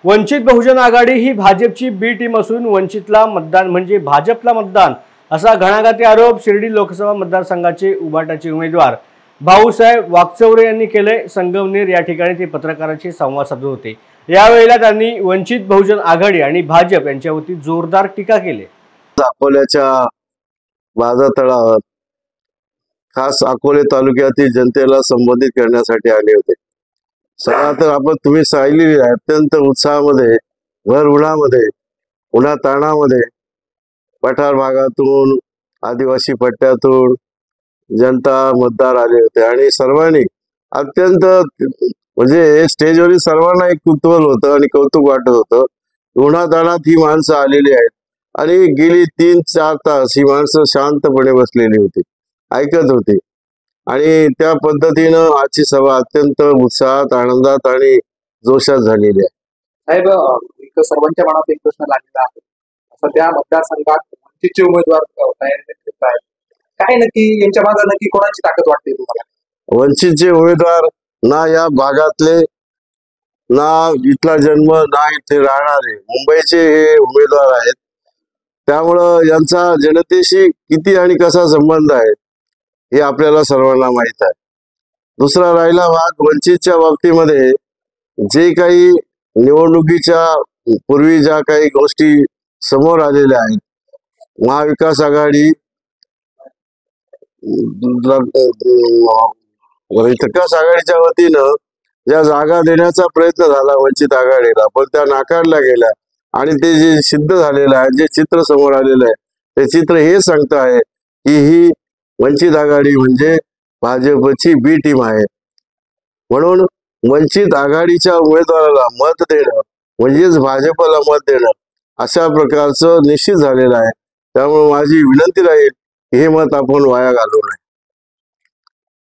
वंचित बहुजन आघाडी ही भाजपची बी टीम असून वंचितला मतदान म्हणजे भाजपला मतदान असा घणाघाती आरोप शिर्डी लोकसभा मतदारसंघाचे उबाटाचे उमेदवार भाऊसाहेब वाकचौरे यांनी केले। संगमनेर या ठिकाणी ते पत्रकारांशी संवाद साधत होते। यावेळेला त्यांनी वंचित बहुजन आघाडी आणि भाजप यांच्यावरती जोरदार टीका केली। अकोल्याच्या बाजार तळावर खास अकोले तालुक्यातील जनतेला संबोधित करण्यासाठी आले होते। सगळा तर आपण तुम्ही सांगितलेली आहे, अत्यंत उत्साहामध्ये भर उन्हामध्ये उन्हाताणामध्ये पठार भागातून आदिवासी पट्ट्यातून जनता मतदार आले होते आणि सर्वांनी अत्यंत म्हणजे स्टेजवरील सर्वांना एक कुतूहल होतं आणि कौतुक वाटत होतं। उन्हाताणात ही माणसं आलेली आहेत आणि गेली 3-4 तास ही माणसं शांतपणे बसलेली होती, ऐकत होती आणि त्या पद्धतीनं आजची सभा अत्यंत उत्साहात, आनंदात आणि जोशात झालेली आहे। साहेब, एक सर्वांच्या मनात एक प्रश्न लागलेला आहे। सध्या मतदारसंघात वंचितचे उमेदवार तयारी करत आहेत, काय नक्की यांच्या मागे नक्की कोणाची ताकद वाटते तुम्हाला? वंचितचे उमेदवार ना या भागातले, ना इथला जन्म, ना इथे राहणारे मुंबईचे हे उमेदवार आहेत। त्यामुळं यांचा जनतेशी किती आणि कसा संबंध आहे हे आपल्याला सर्वांना माहित आहे। दुसरा राहिला भाग वंचितच्या बाबतीमध्ये जे काही निवडणुकीच्या पूर्वी ज्या काही गोष्टी समोर आलेल्या आहेत, महाविकास आघाडी विकास आघाडीच्या वतीनं ज्या जागा देण्याचा प्रयत्न झाला वंचित आघाडीला, पण त्या नाकारल्या गेल्या आणि ते जे सिद्ध झालेलं आहे, जे चित्र समोर आलेलं आहे, ते चित्र हे सांगत आहे की ही वंचित आघाडी म्हणजे भाजपची बी टीम आहे। म्हणून वंचित आघाडीच्या उमेदवाराला मत देणं म्हणजेच भाजपला मत देणं अशा प्रकारचं निश्चित झालेलं आहे। त्यामुळे माझी विनंती राहील की हे मत आपण वाया घालवू नये।